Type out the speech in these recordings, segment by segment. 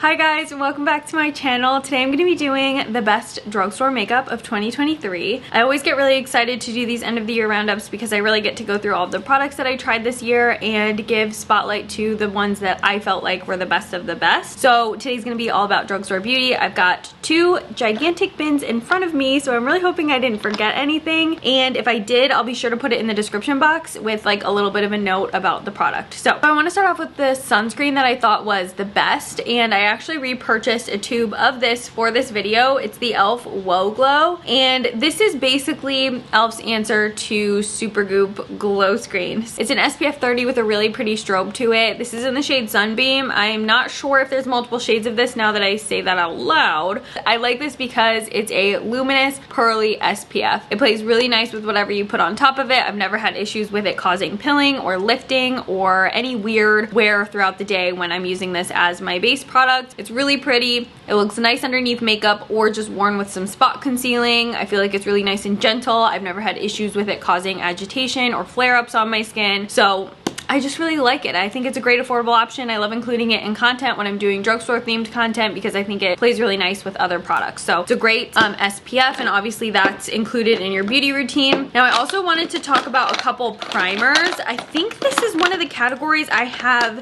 Hi guys, and welcome back to my channel. Today I'm going to be doing the best drugstore makeup of 2023. I always get really excited to do these end of the year roundups because I really get to go through all of the products that I tried this year and give spotlight to the ones that I felt like were the best of the best. So today's going to be all about drugstore beauty. I've got two gigantic bins in front of me, so I'm really hoping I didn't forget anything. And if I did, I'll be sure to put it in the description box with like a little bit of a note about the product. So I want to start off with the sunscreen that I thought was the best, and I actually repurchased a tube of this for this video. It's the e.l.f. Whoa Glow, and this is basically e.l.f.'s answer to Supergoop Glow Screen. It's an SPF 30 with a really pretty strobe to it. This is in the shade Sunbeam. I'm not sure if there's multiple shades of this now that I say that out loud. I like this because it's a luminous pearly SPF. It plays really nice with whatever you put on top of it. I've never had issues with it causing pilling or lifting or any weird wear throughout the day when I'm using this as my base product. It's really pretty. It looks nice underneath makeup or just worn with some spot concealing. I feel like it's really nice and gentle. I've never had issues with it causing agitation or flare-ups on my skin. So I just really like it. I think it's a great affordable option. I love including it in content when I'm doing drugstore themed content because I think it plays really nice with other products. So it's a great SPF, and obviously that's included in your beauty routine. Now I also wanted to talk about a couple primers. I think this is one of the categories I have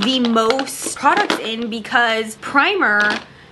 the most products in because primer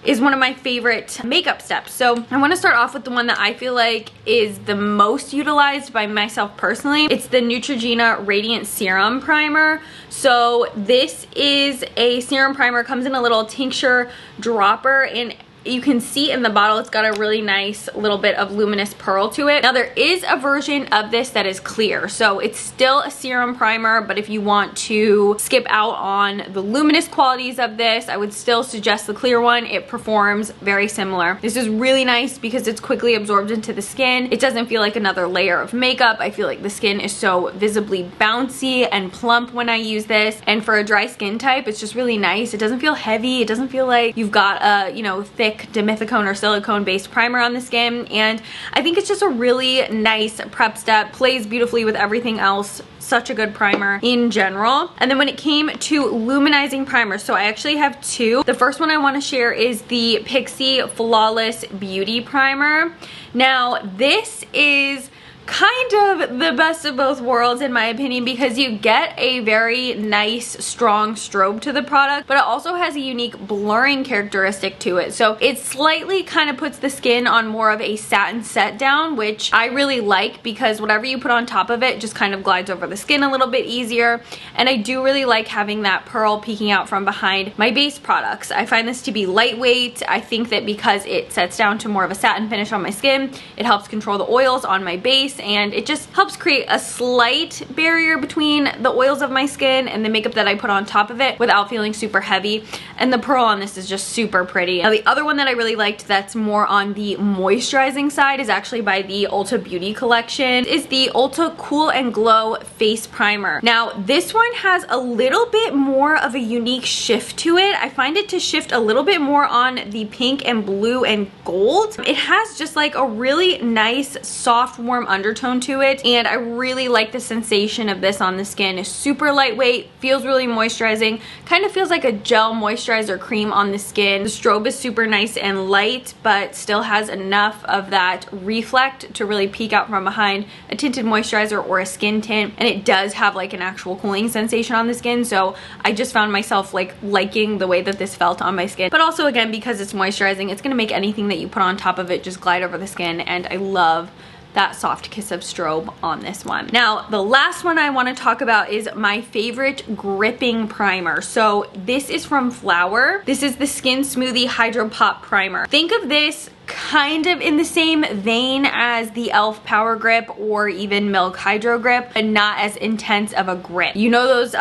is one of my favorite makeup steps. So I want to start off with the one that I feel like is the most utilized by myself personally. It's the Neutrogena Radiant Serum Primer. So this is a serum primer, comes in a little tincture dropper, and you can see in the bottle it's got a really nice little bit of luminous pearl to it. Now there is a version of this that is clear, so it's still a serum primer, but if you want to skip out on the luminous qualities of this, I would still suggest the clear one. It performs very similar. This is really nice because it's quickly absorbed into the skin. It doesn't feel like another layer of makeup. I feel like the skin is so visibly bouncy and plump when I use this, and for a dry skin type it's just really nice. It doesn't feel heavy. It doesn't feel like you've got a, you know, thick dimethicone or silicone based primer on the skin, and I think it's just a really nice prep step. Plays beautifully with everything else. Such a good primer in general. And then when it came to luminizing primers, so I actually have two. The first one I want to share is the Pixi Flawless Beauty Primer. Now this is kind of the best of both worlds in my opinion because you get a very nice strong strobe to the product, but it also has a unique blurring characteristic to it. So it slightly kind of puts the skin on more of a satin set down, which I really like because whatever you put on top of it just kind of glides over the skin a little bit easier. And I do really like having that pearl peeking out from behind my base products. I find this to be lightweight. I think that because it sets down to more of a satin finish on my skin, it helps control the oils on my base, and it just helps create a slight barrier between the oils of my skin and the makeup that I put on top of it without feeling super heavy. And the pearl on this is just super pretty. Now the other one that I really liked that's more on the moisturizing side is actually by the Ulta Beauty collection, is the Ulta Cool and Glow Face Primer. Now this one has a little bit more of a unique shift to it. I find it to shift a little bit more on the pink and blue and gold. It has just like a really nice soft warm undertone to it, and I really like the sensation of this on the skin. It's super lightweight, feels really moisturizing, kind of feels like a gel moisturizer cream on the skin. The strobe is super nice and light, but still has enough of that reflect to really peek out from behind a tinted moisturizer or a skin tint, and it does have like an actual cooling sensation on the skin. So I just found myself like liking the way that this felt on my skin, but also again because it's moisturizing, it's gonna make anything that you put on top of it just glide over the skin, and I love that soft kiss of strobe on this one. Now the last one I want to talk about is my favorite gripping primer. So this is from Flower. This is the Skin Smoothie Hydro Pop Primer. Think of this kind of in the same vein as the e.l.f. Power Grip or even Milk Hydro Grip, but not as intense of a grip. You know those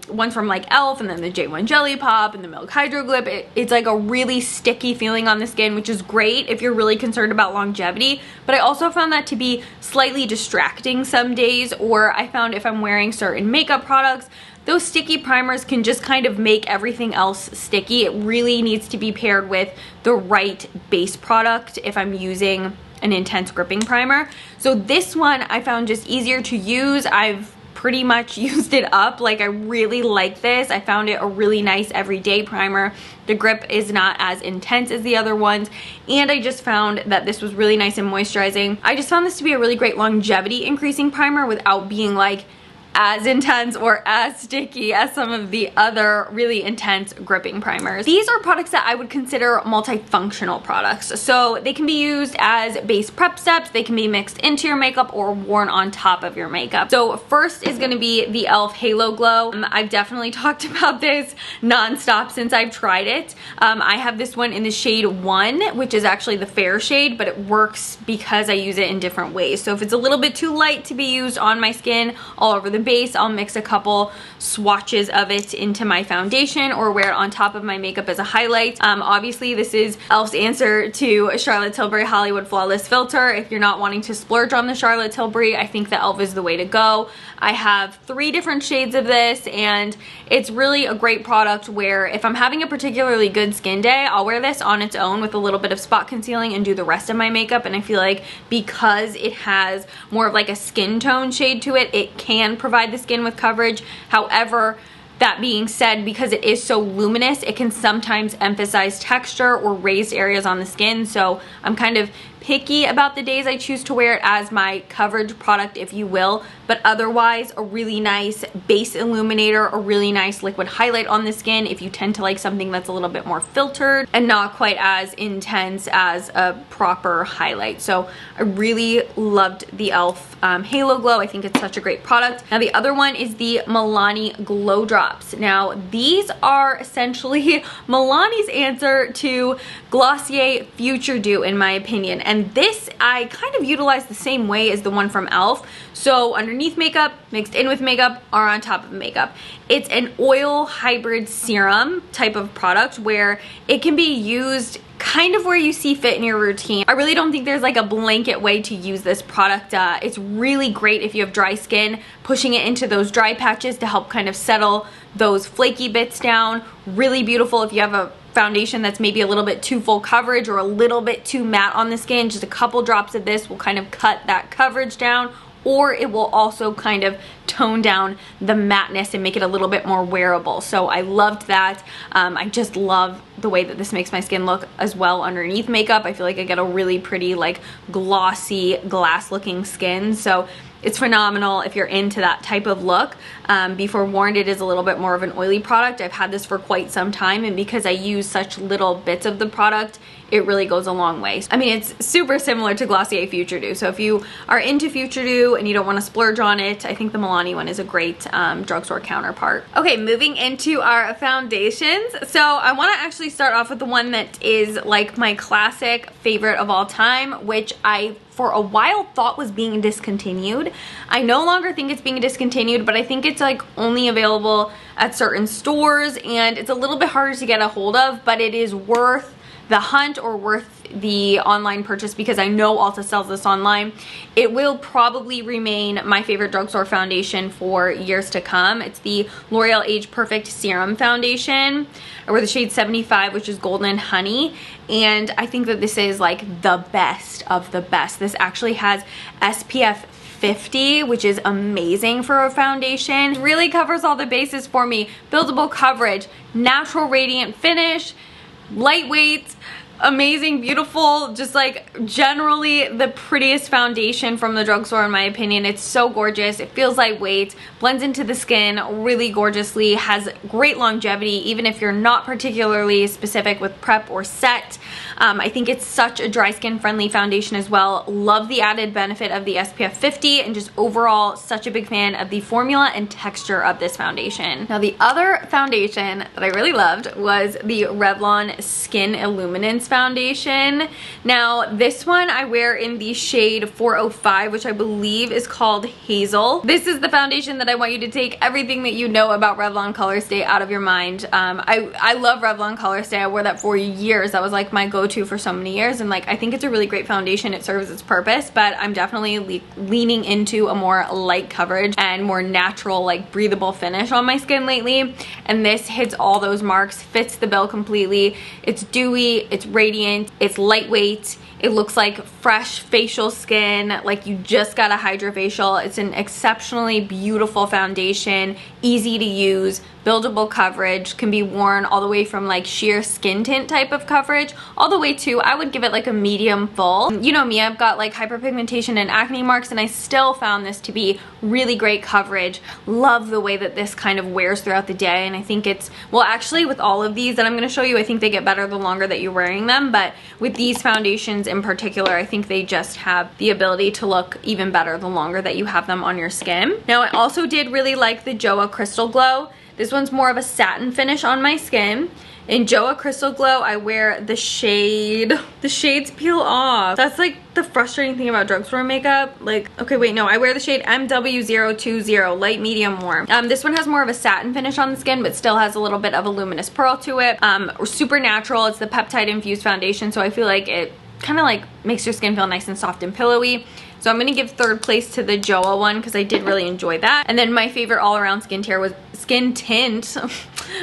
ones from like e.l.f. and then the J1 Jelly Pop and the Milk Hydro Grip. It's like a really sticky feeling on the skin, which is great if you're really concerned about longevity, but I also found that to be slightly distracting some days, or I found if I'm wearing certain makeup products, those sticky primers can just kind of make everything else sticky. It really needs to be paired with the right base product if I'm using an intense gripping primer. So this one I found just easier to use. I've pretty much used it up. Like, I really like this. I found it a really nice everyday primer. The grip is not as intense as the other ones, and I just found that this was really nice and moisturizing. I just found this to be a really great longevity increasing primer without being like as intense or as sticky as some of the other really intense gripping primers. These are products that I would consider multifunctional products. So they can be used as base prep steps, they can be mixed into your makeup or worn on top of your makeup. So first is gonna be the e.l.f. Halo Glow. I've definitely talked about this nonstop since I've tried it. I have this one in the shade 1, which is actually the fair shade, but it works because I use it in different ways. So if it's a little bit too light to be used on my skin all over the base, I'll mix a couple swatches of it into my foundation or wear it on top of my makeup as a highlight. Obviously this is e.l.f.'s answer to Charlotte Tilbury Hollywood Flawless Filter. If you're not wanting to splurge on the Charlotte Tilbury, I think the e.l.f. is the way to go. I have 3 different shades of this, and it's really a great product where if I'm having a particularly good skin day, I'll wear this on its own with a little bit of spot concealing and do the rest of my makeup. And I feel like because it has more of like a skin tone shade to it, it can provide the skin with coverage. However, that being said, because it is so luminous, it can sometimes emphasize texture or raised areas on the skin. So I'm kind of picky about the days I choose to wear it as my coverage product, if you will, but otherwise a really nice base illuminator, a really nice liquid highlight on the skin if you tend to like something that's a little bit more filtered and not quite as intense as a proper highlight. So I really loved the e.l.f. Halo Glow. I think it's such a great product. Now the other one is the Milani Glow Drops. Now these are essentially Milani's answer to Glossier Future Dew, in my opinion. And this I kind of utilize the same way as the one from e.l.f. So underneath makeup, mixed in with makeup, or on top of makeup. It's an oil hybrid serum type of product where it can be used kind of where you see fit in your routine. I really don't think there's like a blanket way to use this product. It's really great if you have dry skin, pushing it into those dry patches to help kind of settle those flaky bits down. Really beautiful if you have a foundation that's maybe a little bit too full coverage or a little bit too matte on the skin. Just a couple drops of this will kind of cut that coverage down, or it will also kind of tone down the matteness and make it a little bit more wearable. So I loved that. I just love the way that this makes my skin look as well underneath makeup. I feel like I get a really pretty like glossy glass looking skin. So it's phenomenal if you're into that type of look. Be forewarned, it is a little bit more of an oily product. I've had this for quite some time, and because I use such little bits of the product, it really goes a long way. I mean, it's super similar to Glossier Future Dew. So if you are into Future Dew and you don't want to splurge on it, I think the Milani one is a great drugstore counterpart. Okay, moving into our foundations. So I want to actually start off with the one that is like my classic favorite of all time, which I for a while thought was being discontinued. I no longer think it's being discontinued, but I think it's like only available at certain stores and it's a little bit harder to get a hold of, but it is worth the hunt or worth the online purchase because I know Ulta sells this online. It will probably remain my favorite drugstore foundation for years to come. It's the L'Oreal Age Perfect Serum Foundation. I wear the shade 75, which is Golden Honey, and I think that this is like the best of the best. This actually has SPF 50, which is amazing for a foundation. It really covers all the bases for me. Buildable coverage, natural radiant finish, lightweight, amazing, beautiful, just like generally the prettiest foundation from the drugstore in my opinion. It's so gorgeous. It feels lightweight, blends into the skin really gorgeously, has great longevity even if you're not particularly specific with prep or set. I think it's such a dry skin friendly foundation as well. Love the added benefit of the SPF 50 and just overall such a big fan of the formula and texture of this foundation. Now the other foundation that I really loved was the Revlon Skin Illuminance foundation. Now this one I wear in the shade 405, which I believe is called Hazel. This is the foundation that I want you to take everything that you know about Revlon Color Stay out of your mind. I love Revlon Color Stay. I wore that for years. That was like my go-to for so many years, and like I think it's a really great foundation. It serves its purpose, but I'm definitely leaning into a more light coverage and more natural, like breathable finish on my skin lately, and this hits all those marks, fits the bill completely. It's dewy, it's radiant, it's lightweight, it looks like fresh facial skin, like you just got a hydrofacial. It's an exceptionally beautiful foundation, easy to use, buildable coverage, can be worn all the way from like sheer skin tint type of coverage all the way to, I would give it like a medium full. You know me, I've got like hyperpigmentation and acne marks, and I still found this to be really great coverage. Love the way that this kind of wears throughout the day, and I think it's, well, actually with all of these that I'm going to show you, I think they get better the longer that you're wearing them, but with these foundations in particular, I think they just have the ability to look even better the longer that you have them on your skin. Now, I also did really like the Joa Crystal Glow. This one's more of a satin finish on my skin. In Joa Crystal Glow, I wear the shade, the shades peel off. That's like the frustrating thing about drugstore makeup. Like, okay, wait, no, I wear the shade MW020, light, medium, warm. This one has more of a satin finish on the skin, but still has a little bit of a luminous pearl to it. Super natural, it's the peptide infused foundation, so I feel like it kind of like makes your skin feel nice and soft and pillowy. So I'm gonna give third place to the Joa one because I did really enjoy that. And then my favorite all-around skin tint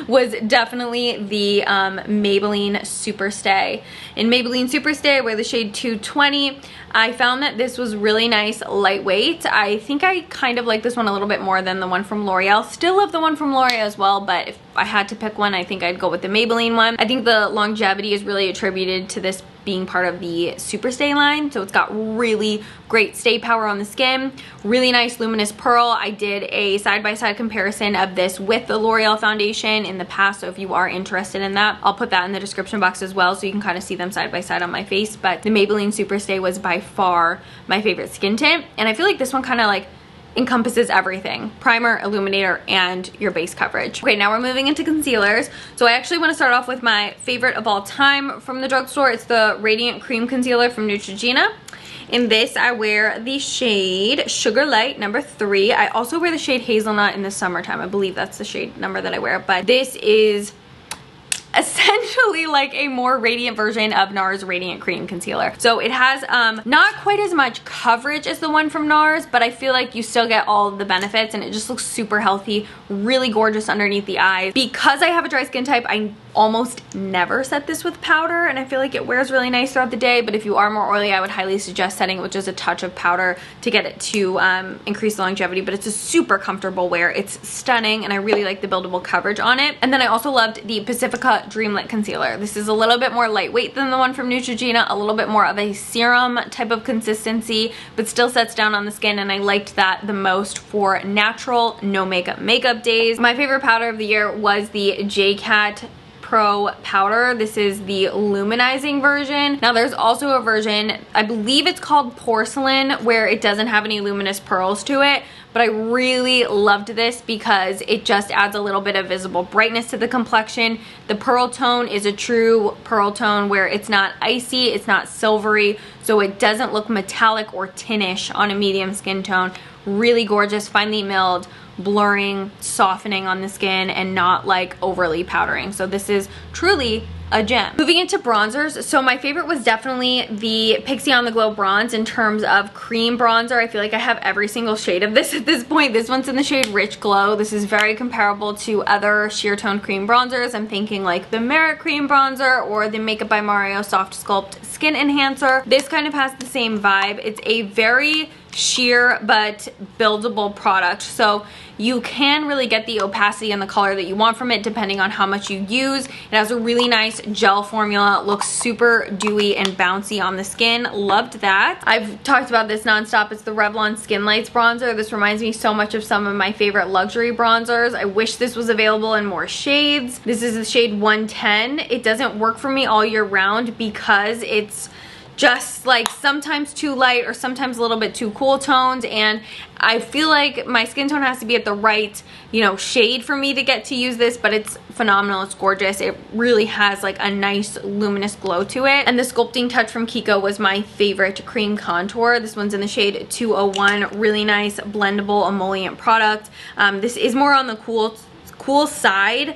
was definitely the Maybelline Superstay. In Maybelline Superstay, I wear the shade 220. I found that this was really nice, lightweight. I think I kind of like this one a little bit more than the one from L'Oreal. Still love the one from L'Oreal as well, but if I had to pick one, I think I'd go with the Maybelline one. I think the longevity is really attributed to this being part of the Superstay line, so it's got really great stay power on the skin, really nice luminous pearl. I did a side-by-side comparison of this with the L'Oreal foundation in the past, so if you are interested in that, I'll put that in the description box as well so you can kind of see them side by side on my face. But the Maybelline Superstay was by far my favorite skin tint, and I feel like this one kind of like encompasses everything: primer, illuminator, and your base coverage. Okay, now we're moving into concealers. So I actually want to start off with my favorite of all time from the drugstore. It's the Radiant Cream Concealer from Neutrogena. In this, I wear the shade Sugar Light number 3. I also wear the shade Hazelnut in the summertime. I believe that's the shade number that I wear, but this is essentially like a more radiant version of NARS Radiant Cream Concealer. So it has not quite as much coverage as the one from NARS, but I feel like you still get all of the benefits, and it just looks super healthy, really gorgeous underneath the eyes. Because I have a dry skin type, I almost never set this with powder, and I feel like it wears really nice throughout the day, but if you are more oily, I would highly suggest setting it with just a touch of powder to get it to increase the longevity. But it's a super comfortable wear. It's stunning, and I really like the buildable coverage on it. And then I also loved the Pacifica Dreamlit Concealer. This is a little bit more lightweight than the one from Neutrogena, a little bit more of a serum type of consistency, but still sets down on the skin, and I liked that the most for natural, no makeup days. My favorite powder of the year was the JCat Pro powder. This is the luminizing version. Now there's also a version, I believe it's called Porcelain, where it doesn't have any luminous pearls to it, but I really loved this because it just adds a little bit of visible brightness to the complexion. The pearl tone is a true pearl tone where it's not icy, it's not silvery, so it doesn't look metallic or tinnish on a medium skin tone. Really gorgeous, finely milled, blurring, softening on the skin, and not like overly powdering. So this is truly a gem. Moving into bronzers, so my favorite was definitely the Pixie On The Glow bronze in terms of cream bronzer. I feel like I have every single shade of this at this point. This one's in the shade Rich Glow. This is very comparable to other sheer tone cream bronzers. I'm thinking like the Merit Cream Bronzer or the Makeup by Mario Soft Sculpt Skin Enhancer. This kind of has the same vibe. It's a very sheer but buildable product, so you can really get the opacity and the color that you want from it depending on how much you use. It has a really nice gel formula, it looks super dewy and bouncy on the skin. Loved that. I've talked about this nonstop. It's the Revlon Skin Lights bronzer. This reminds me so much of some of my favorite luxury bronzers. I wish this was available in more shades. This is the shade 110. It doesn't work for me all year round because it's just like sometimes too light or sometimes a little bit too cool tones, and I feel like my skin tone has to be at the right, you know, shade for me to get to use this, but it's phenomenal. It's gorgeous. It really has like a nice luminous glow to it. And the Sculpting Touch from Kiko was my favorite cream contour. This one's in the shade 201. Really nice blendable emollient product. This is more on the cool cool side.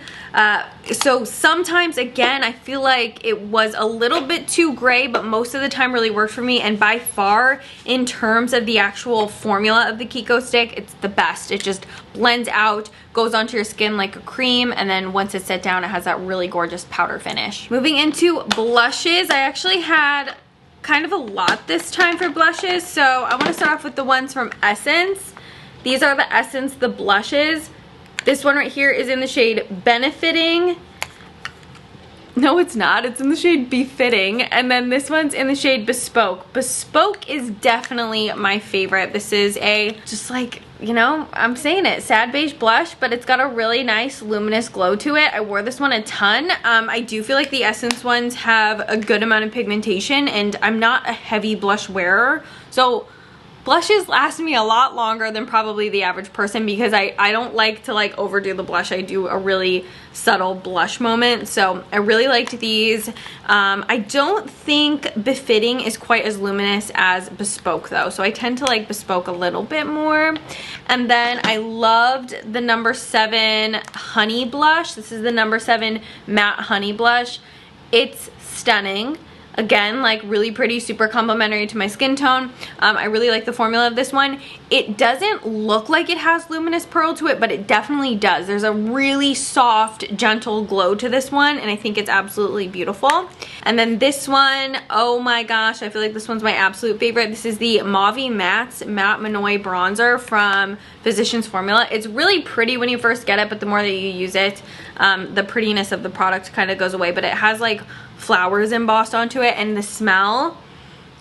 So sometimes, again, I feel like it was a little bit too gray, but most of the time really worked for me. And by far, in terms of the actual formula of the Kiko stick, it's the best. It just blends out, goes onto your skin like a cream, and then once it's set down, it has that really gorgeous powder finish. Moving into blushes, I actually had kind of a lot this time for blushes. So I want to start off with the ones from Essence. These are the Essence, the blushes. This one right here is in the shade Benefiting. No, it's not. It's in the shade Befitting. And then this one's in the shade Bespoke. Bespoke is definitely my favorite. This is a, just like, you know, I'm saying it, sad beige blush, but it's got a really nice luminous glow to it. I wore this one a ton. I do feel like the Essence ones have a good amount of pigmentation, and I'm not a heavy blush wearer. So blushes last me a lot longer than probably the average person, because I don't like to like overdo the blush. I do a really subtle blush moment. So I really liked these. I don't think Befitting is quite as luminous as Bespoke though. So I tend to like Bespoke a little bit more. And then I loved the number 7 Honey blush. This is the number 7 matte honey blush. It's stunning. Again, like really pretty, super complimentary to my skin tone. I really like the formula of this one. It doesn't look like it has luminous pearl to it, but it definitely does. There's a really soft, gentle glow to this one, and I think it's absolutely beautiful. And then this one, oh my gosh, I feel like this one's my absolute favorite. This is the Mauve Matte Manoy Bronzer from Physicians Formula. It's really pretty when you first get it, but the more that you use it, the prettiness of the product kind of goes away, but it has like flowers embossed onto it, and the smell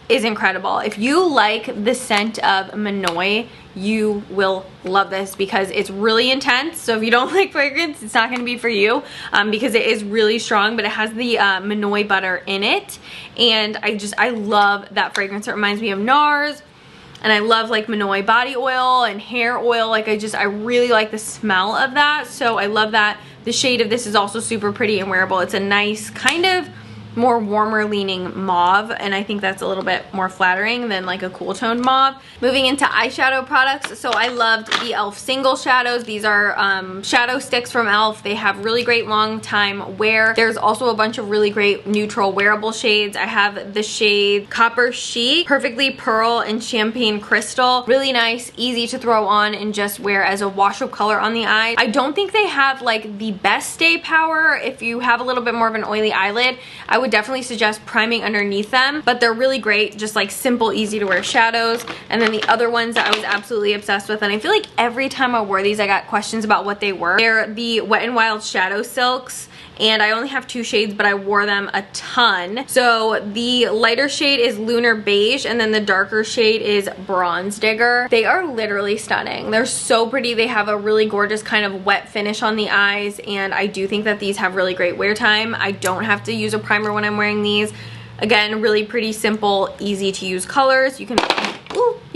is incredible. If you like the scent of Manoy, you will love this because it's really intense. So if you don't like fragrance, it's not going to be for you, because it is really strong, but it has the Manoy butter in it, and I love that fragrance. It reminds me of NARS, and I love like Manoy body oil and hair oil. Like I really like the smell of that, so I love that. The shade of this is also super pretty and wearable. It's a nice kind of more warmer leaning mauve, and I think that's a little bit more flattering than like a cool toned mauve. Moving into eyeshadow products, so I loved the e.l.f. single shadows. These are shadow sticks from e.l.f. They have really great long time wear. There's also a bunch of really great neutral wearable shades. I have the shade Copper Chic, Perfectly Pearl, and Champagne Crystal. Really nice, easy to throw on and just wear as a wash of color on the eye. I don't think they have like the best stay power. If you have a little bit more of an oily eyelid, I would definitely suggest priming underneath them, but they're really great, just like simple, easy to wear shadows. And then the other ones that I was absolutely obsessed with, and I feel like every time I wore these I got questions about what they were. They're the Wet n Wild Shadow Silks, and I only have 2 shades, but I wore them a ton. So the lighter shade is Lunar Beige, and then the darker shade is Bronze Digger. They are literally stunning. They're so pretty. They have a really gorgeous kind of wet finish on the eyes, and I do think that these have really great wear time. I don't have to use a primer when I'm wearing these. Again, really pretty, simple, easy to use colors. You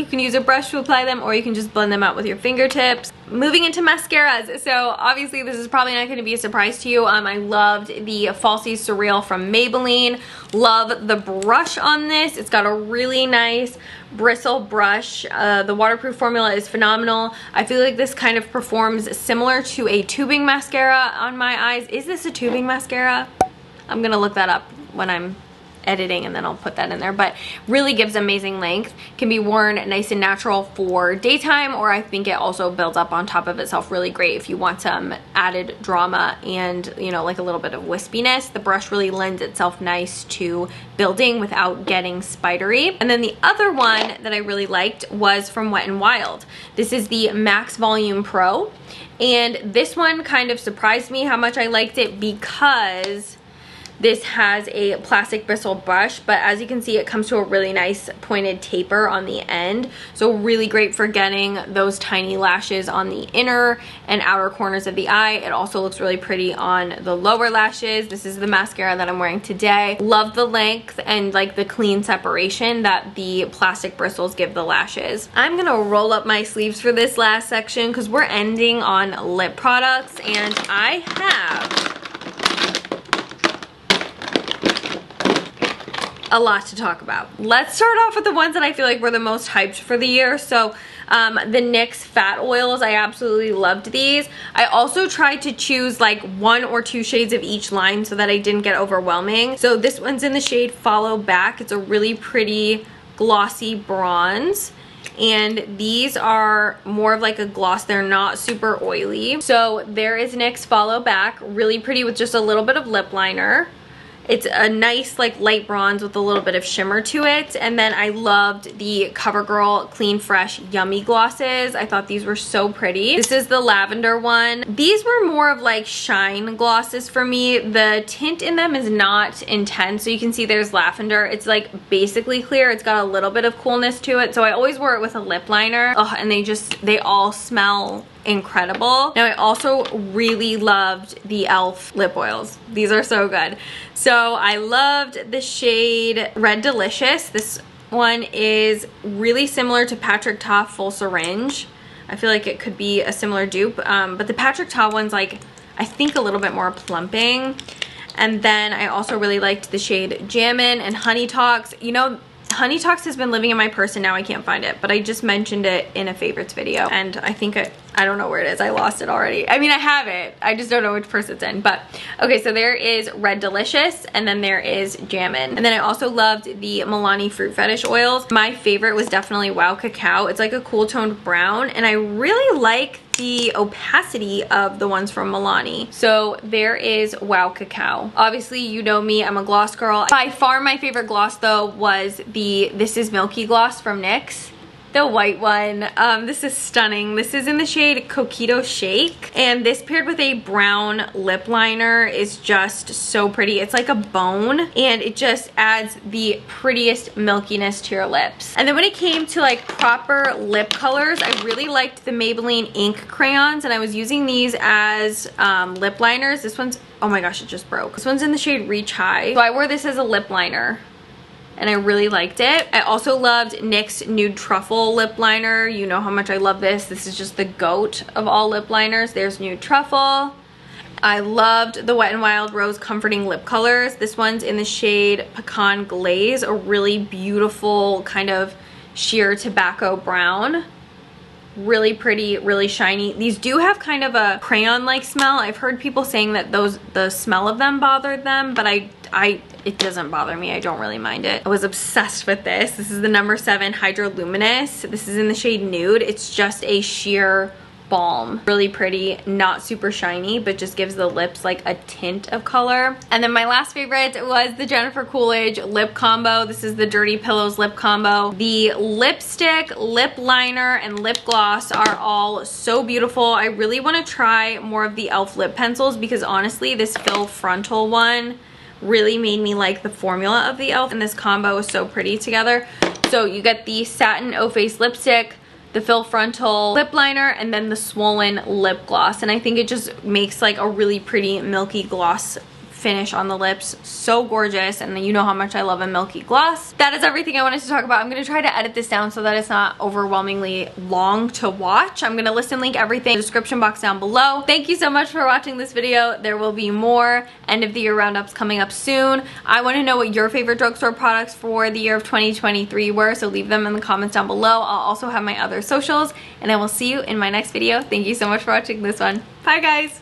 can use a brush to apply them, or you can just blend them out with your fingertips. Moving into mascaras, so obviously this is probably not going to be a surprise to you. I loved the Falsies Surreal from Maybelline. Love the brush on this. It's got a really nice bristle brush. The waterproof formula is phenomenal. I feel like this kind of performs similar to a tubing mascara on my eyes. Is this a tubing mascara? I'm gonna look that up when I'm editing, and then I'll put that in there, but really gives amazing length. Can be worn nice and natural for daytime, or I think it also builds up on top of itself really great if you want some added drama and, you know, like a little bit of wispiness. The brush really lends itself nice to building without getting spidery. And then the other one that I really liked was from Wet n Wild. This is the Max Volume Pro, and this one kind of surprised me how much I liked it, because this has a plastic bristle brush, but as you can see, it comes to a really nice pointed taper on the end. So really great for getting those tiny lashes on the inner and outer corners of the eye. It also looks really pretty on the lower lashes. This is the mascara that I'm wearing today. Love the length and like the clean separation that the plastic bristles give the lashes. I'm gonna roll up my sleeves for this last section because we're ending on lip products, and I have a lot to talk about. Let's start off with the ones that I feel like were the most hyped for the year. So the NYX fat oils, I absolutely loved these. I also tried to choose like 1 or 2 shades of each line so that I didn't get overwhelming. So this one's in the shade Follow Back. It's a really pretty glossy bronze. And these are more of like a gloss. They're not super oily. So there is NYX Follow Back, really pretty with just a little bit of lip liner. It's a nice like light bronze with a little bit of shimmer to it. And then I loved the CoverGirl Clean Fresh Yummy glosses. I thought these were so pretty. This is the lavender one. These were more of like shine glosses for me. The tint in them is not intense. So you can see there's lavender. It's like basically clear. It's got a little bit of coolness to it. So I always wore it with a lip liner. Oh, and they all smell incredible. Now I also really loved the e.l.f. lip oils. These are so good. So I loved the shade Red Delicious. This one is really similar to Patrick Ta Full Syringe. I feel like it could be a similar dupe, but the Patrick Ta one's like, I think a little bit more plumping. And then I also really liked the shade Jammin' and Honey Talks. You know, Honey Talks has been living in my purse and now I can't find it, but I just mentioned it in a favorites video and I think I don't know where it is. I lost it already. I mean, I have it. I just don't know which purse it's in. But okay, so there is Red Delicious and then there is Jammin'. And then I also loved the Milani Fruit Fetish oils. My favorite was definitely Wow Cacao. It's like a cool toned brown and I really like the opacity of the ones from Milani. So there is Wow Cacao. Obviously, you know me, I'm a gloss girl. By far my favorite gloss though was the This Is Milky gloss from NYX. The white one. This is stunning. This is in the shade Coquito Shake. And this paired with a brown lip liner is just so pretty. It's like a bone and it just adds the prettiest milkiness to your lips. And then when it came to like proper lip colors, I really liked the Maybelline ink crayons and I was using these as lip liners. This one's, oh my gosh, it just broke. This one's in the shade Reach High. So I wore this as a lip liner and I really liked it. I also loved NYX Nude Truffle lip liner. You know how much I love this. This is just the GOAT of all lip liners. There's Nude Truffle. I loved the Wet n Wild Rose Comforting lip colors. This one's in the shade Pecan Glaze, a really beautiful kind of sheer tobacco brown. Really pretty, really shiny. These do have kind of a crayon-like smell. I've heard people saying that the smell of them bothered them, but it doesn't bother me. I don't really mind it. I was obsessed with this. This is the number 7 Hydro Luminous. This is in the shade Nude. It's just a sheer balm. Really pretty, not super shiny, but just gives the lips like a tint of color. And then my last favorite was the Jennifer Coolidge lip combo. This is the Dirty Pillows lip combo. The lipstick, lip liner, and lip gloss are all so beautiful. I really want to try more of the e.l.f. lip pencils because honestly, this Fill Frontal one really made me like the formula of the e.l.f. and this combo is so pretty together. So you get the satin O-Face lipstick, the Fill Frontal lip liner, and then the swollen lip gloss. And I think it just makes like a really pretty milky gloss finish on the lips. So gorgeous, and you know how much I love a milky gloss. That is everything I wanted to talk about. I'm going to try to edit this down so that it's not overwhelmingly long to watch. I'm going to list and link everything in the description box down below. Thank you so much for watching this video. There will be more end of the year roundups coming up soon. I want to know what your favorite drugstore products for the year of 2023 were, so leave them in the comments down below. I'll also have my other socials, and I will see you in my next video. Thank you so much for watching this one. Bye guys!